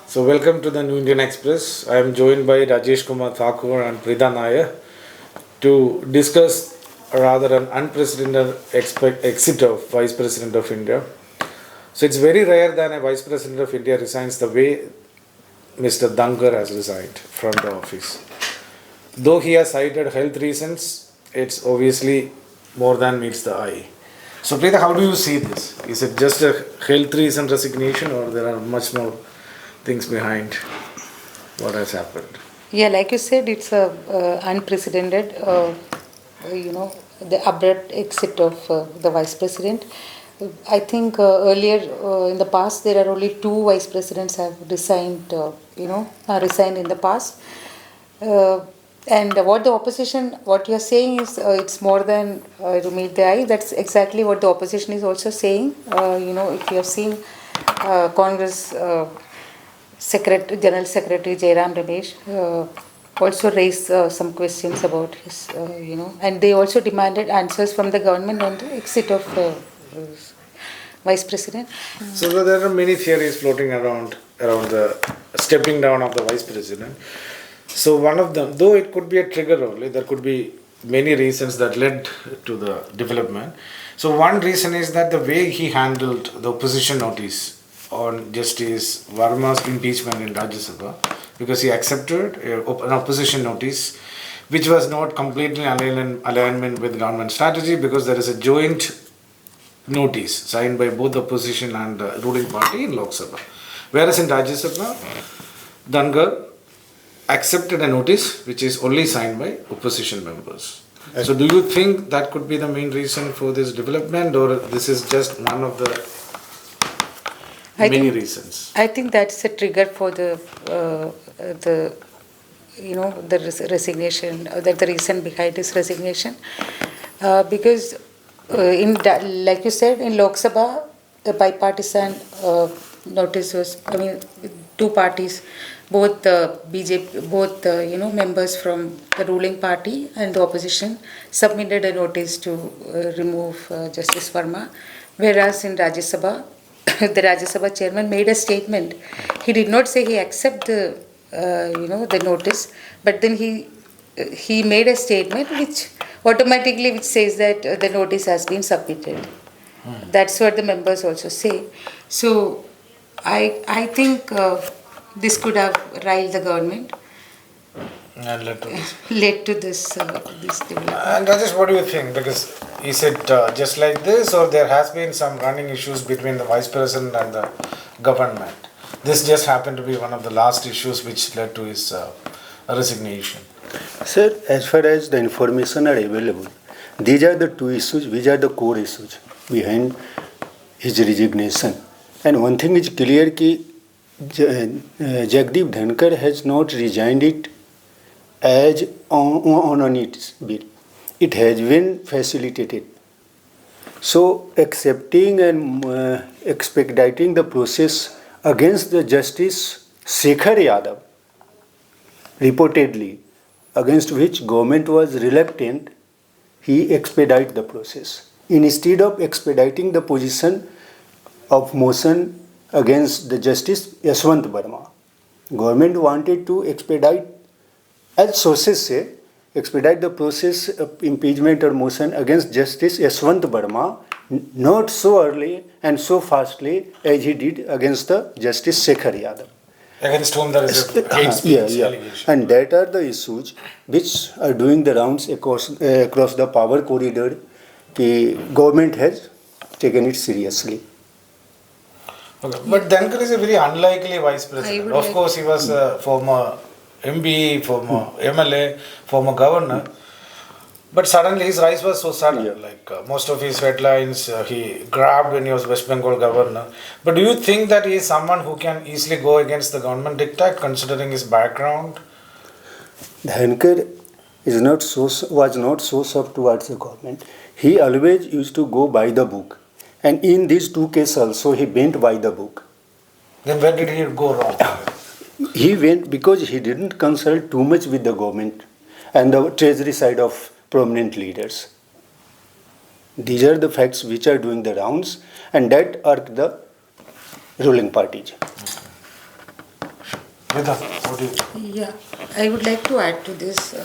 So welcome to the New Indian Express. I am joined by Rajesh Kumar Thakur and Preetha Nair to discuss rather an unprecedented exit of Vice President of India. So it's very rare that a Vice President of India resigns the way Mr. Dhankhar has resigned from the office. Though he has cited health reasons, it's obviously more than meets the eye. So Preetha, how do you see this? Is it just a health reason resignation or there are much more things behind what has happened? Yeah, like you said, it's a unprecedented, the abrupt exit of the vice president. I think earlier in the past there are only two vice presidents have resigned, resigned in the past. And what the opposition, what you are saying is it's more than to meet the eye. That's exactly what the opposition is also saying. If you have seen Congress. General Secretary Jairam Ramesh also raised some questions about his, and they also demanded answers from the government on the exit of Vice President. So there are many theories floating around the stepping down of the Vice President. So one of them, though it could be a trigger only, there could be many reasons that led to the development. So one reason is that the way he handled the opposition notice on Justice Verma's impeachment in Rajya Sabha, because he accepted an opposition notice which was not completely in alignment with government strategy, because there is a joint notice signed by both the opposition and the ruling party in Lok Sabha. Whereas in Rajya Sabha, Dhankhar accepted a notice which is only signed by opposition members. So do you think that could be the main reason for this development, or this is just one of the many reasons? I think that's a trigger for the resignation, that the reason behind his resignation, because like you said, in Lok Sabha, the bipartisan notice was, two parties, both the BJP, both members from the ruling party and the opposition submitted a notice to remove Justice Verma, whereas in Rajya Sabha, the Rajya Sabha chairman made a statement. He did not say he accept the notice, but then he made a statement which automatically says that the notice has been submitted. That's what the members also say. So I think this could have riled the government And led to this development. And Rajesh, what do you think? Because is it just like this, or there has been some running issues between the Vice President and the government? This just happened to be one of the last issues which led to his resignation. Sir, as far as the information are available, these are the two issues which are the core issues behind his resignation. And one thing is clear that Jagdeep Dhankhar has not resigned it as on its bill. It has been facilitated. So accepting and expediting the process against the Justice Shekhar Yadav, reportedly, against which government was reluctant, he expedited the process. Instead of expediting the position of motion against the Justice Yashwant Verma, government wanted to expedite, as sources say, expedite the process of impeachment or motion against Justice Yashwant Verma not so early and so fastly as he did against the Justice Shekhar Yadav. Against whom there is a hate speech allegation. And that are the issues which are doing the rounds across the power corridor. The government has taken it seriously. Okay. But Dhankhar is a very unlikely Vice President. Of course, he was a former MP, former MLA, former governor. But suddenly his rise was so sudden. Most of his headlines he grabbed when he was West Bengal governor. But do you think that he is someone who can easily go against the government diktat, considering his background? Dhankhar was not so soft towards the government. He always used to go by the book. And in these two cases also he went by the book. Then where did he go wrong? He went because he didn't consult too much with the government and the treasury side of prominent leaders. These are the facts which are doing the rounds, and that are the ruling parties. Preetha, what do you? Yeah, I would like to add to this.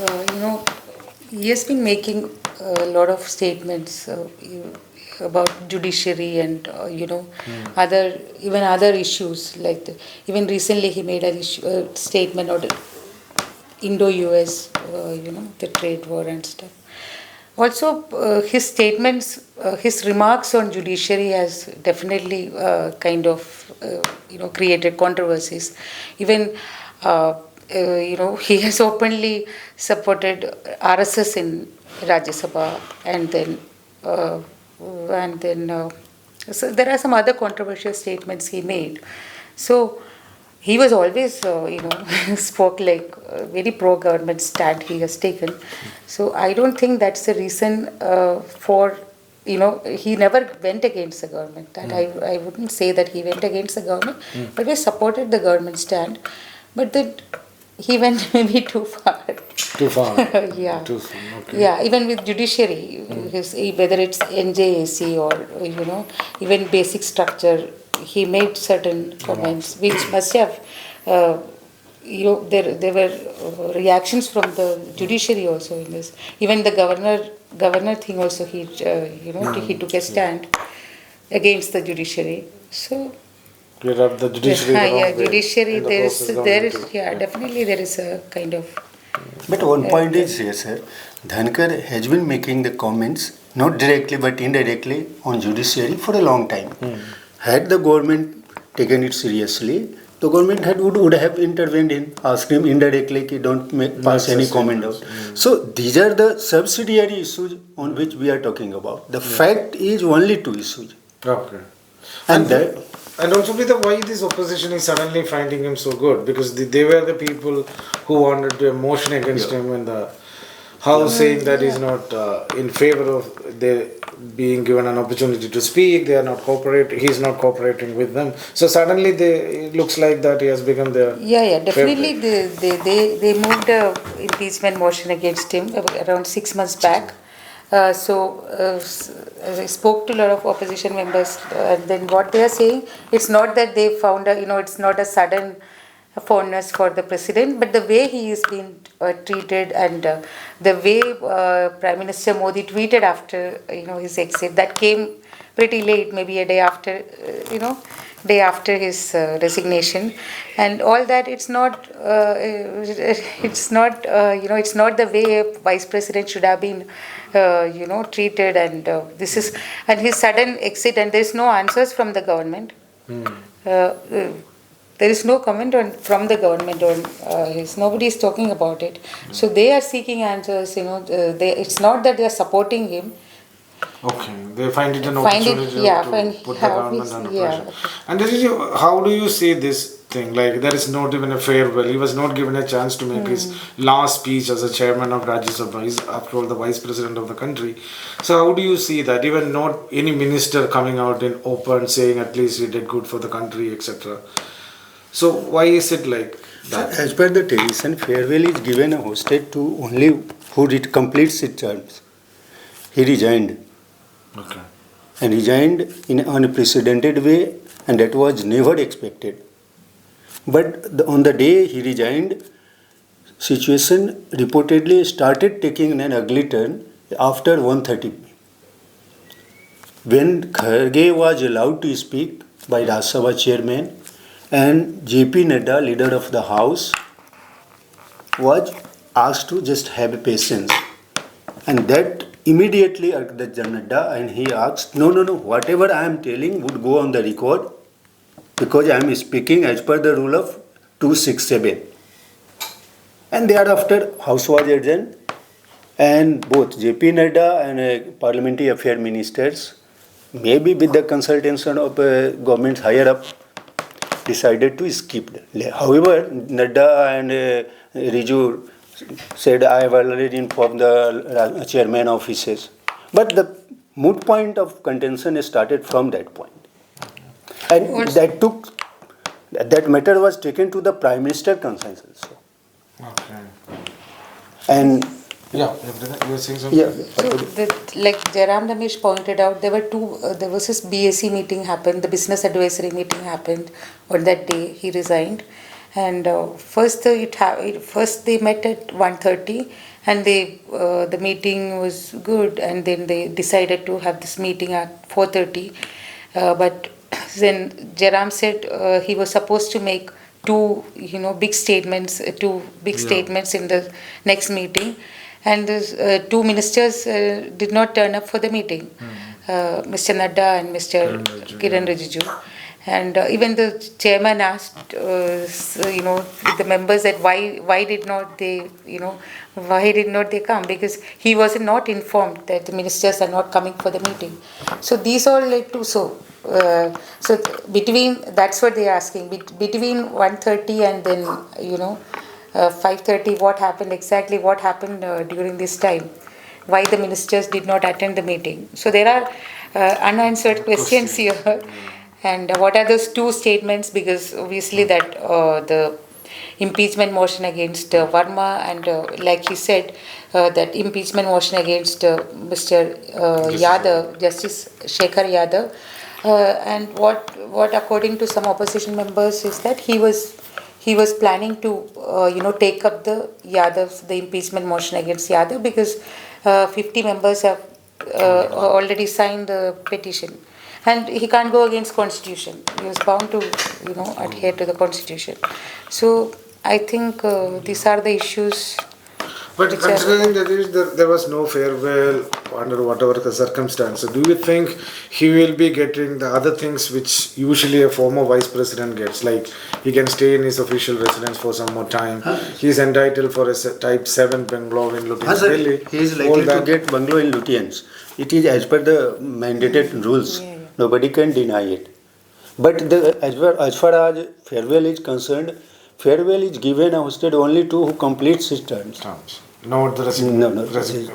He has been making a lot of statements about judiciary and other issues like even recently he made a statement on the Indo-US, the trade war and stuff. Also, his statements, his remarks on judiciary has definitely created controversies. Even, he has openly supported RSS in Rajya Sabha, so there are some other controversial statements he made. So he was always, spoke like very pro-government stand he has taken. So I don't think that's the reason for, he never went against the government. That I wouldn't say that he went against the government, but he supported the government stand. But then he went maybe too far. Too far. Yeah. Too soon. Okay. Yeah, even with judiciary, whether it's NJAC or, even basic structure, he made certain comments which must have, there were reactions from the judiciary also in this. Even the governor thing also, he took a stand against the judiciary. So Clear up the judiciary. judiciary. There Definitely there is a kind of. But one point is here, sir. Dhankar has been making the comments, not directly but indirectly, on judiciary for a long time. Had the government taken it seriously, the government would have intervened in, asked him indirectly, ki don't pass any comment out. So these are the subsidiary issues on which we are talking about. The fact is only two issues. Okay. And also, Preetha, why this opposition is suddenly finding him so good? Because they were the people who wanted to motion against him in the House, saying that he's not in favor of their being given an opportunity to speak. They are not cooperating. He's not cooperating with them. So suddenly, it looks like that he has become their. Definitely. They moved a impeachment motion against him around 6 months back. I spoke to a lot of opposition members, and then what they are saying, it's not that they found it's not a sudden fondness for the president, but the way he is being treated and the way Prime Minister Modi tweeted after his exit, that came pretty late, maybe a day after his resignation, and all that. It's not the way a vice president should have been treated, and and his sudden exit, and there's no answers from the government. There is no comment from the government on nobody is talking about it. So they are seeking answers. It's not that they are supporting him. Okay, they find it an opportunity to put the government under pressure. And how do you see this thing? Like, there is not even a farewell. He was not given a chance to make his last speech as a chairman of Rajya Sabha. He's, after all, the vice president of the country. So how do you see that? Even not any minister coming out in open saying at least he did good for the country, etc. So why is it like that? As per the tradition, farewell is given a hostage to only who completes its terms. He resigned. Okay. And resigned in an unprecedented way, and that was never expected. But on the day he resigned, situation reportedly started taking an ugly turn after 1:30. When Kharge was allowed to speak by Rajya Sabha chairman, and JP Nadda, leader of the House, was asked to just have patience. And that immediately irked the Nadda, and he asked, no, whatever I am telling would go on the record, because I am speaking as per the rule of 267. And thereafter, House was adjourned, and both JP Nadda and parliamentary affairs ministers, maybe with the consultation of government's higher up, decided to skip. However, Nadda and Riju said, I have already informed the chairman offices. But the moot point of contention started from that point. And that matter was taken to the Prime Minister consensus. Okay. And you were saying something? yeah. So, like Jairam Ramesh pointed out, there was this BAC meeting happened, the business advisory meeting happened on that day he resigned, And first they met at 1:30, and the meeting was good, and then they decided to have this meeting at 4:30. But then Jairam said he was supposed to make two big statements, statements in the next meeting, and the two ministers did not turn up for the meeting, Mr. Nadda and Mr. Kiran Rijiju. And even the chairman asked, the members that why did not they come, because he was not informed that the ministers are not coming for the meeting. So these all led to that's what they are asking, between 1:30 and then 5:30, what happened during this time, why the ministers did not attend the meeting. So there are unanswered questions here. And what are those two statements? Because obviously that the impeachment motion against Verma, and like he said, that impeachment motion against Mr. Yadav, Justice Shekhar Yadav, and what according to some opposition members is that he was planning to take up the impeachment motion against Yadav, because 50 members have already signed the petition. And he can't go against constitution. He was bound to, adhere to the constitution. So I think these are the issues. But considering that there was no farewell under whatever the circumstances, do you think he will be getting the other things which usually a former vice president gets? Like he can stay in his official residence for some more time. He is entitled for a type 7 bungalow in Lutyens. He is likely to get bungalow in Lutyens. It is as per the mandated rules. Yeah. Nobody can deny it. But as far as farewell is concerned, farewell is given and hosted only to who completes his terms. Not the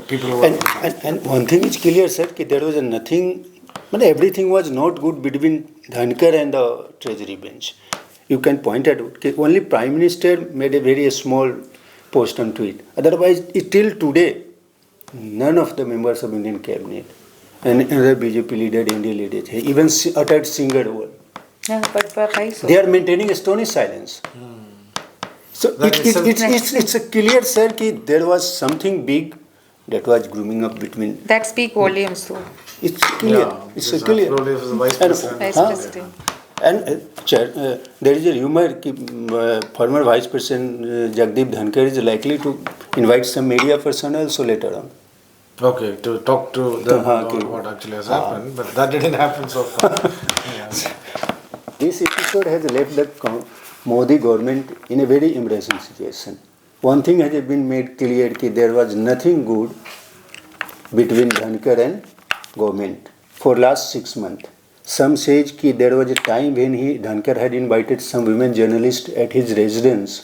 people who and one thing is clear, sir, that there was nothing, but everything was not good between Dhankar and the Treasury bench. You can point out only Prime Minister made a very small post onto it. Otherwise, till today, none of the members of Indian cabinet and other BJP leader, India leaders, even uttered single word. Yeah, but why so? They are maintaining a stony silence. So it's a clear, sir, that there was something big that was grooming up between. That speak volumes, though. It's clear. Yeah, it's a clear. Vice President. Vice President. And there is a rumor that former Vice President Jagdeep Dhankhar is likely to invite some media person also later on. Okay, to talk to them about what actually has happened, but that didn't happen so far. Yes. This episode has left the Modi government in a very embarrassing situation. One thing has been made clear that there was nothing good between Dhankar and government for last 6 months. Some say that there was a time when Dhankar had invited some women journalists at his residence,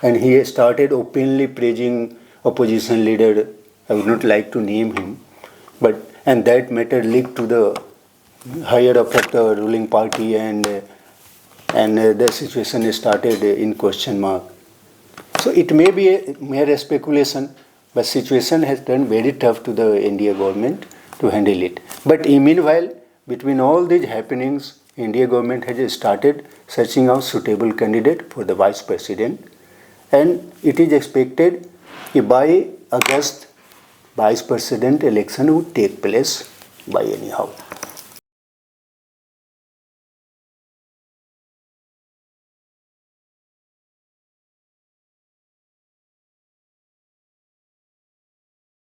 and he started openly praising opposition leader. I would not like to name him, and that matter leaked to the higher up of the ruling party, and the situation started in question mark. So it may be a mere speculation, but situation has turned very tough to the India government to handle it. But meanwhile, between all these happenings, India government has started searching out suitable candidate for the vice president, and it is expected by August, vice president election would take place by anyhow.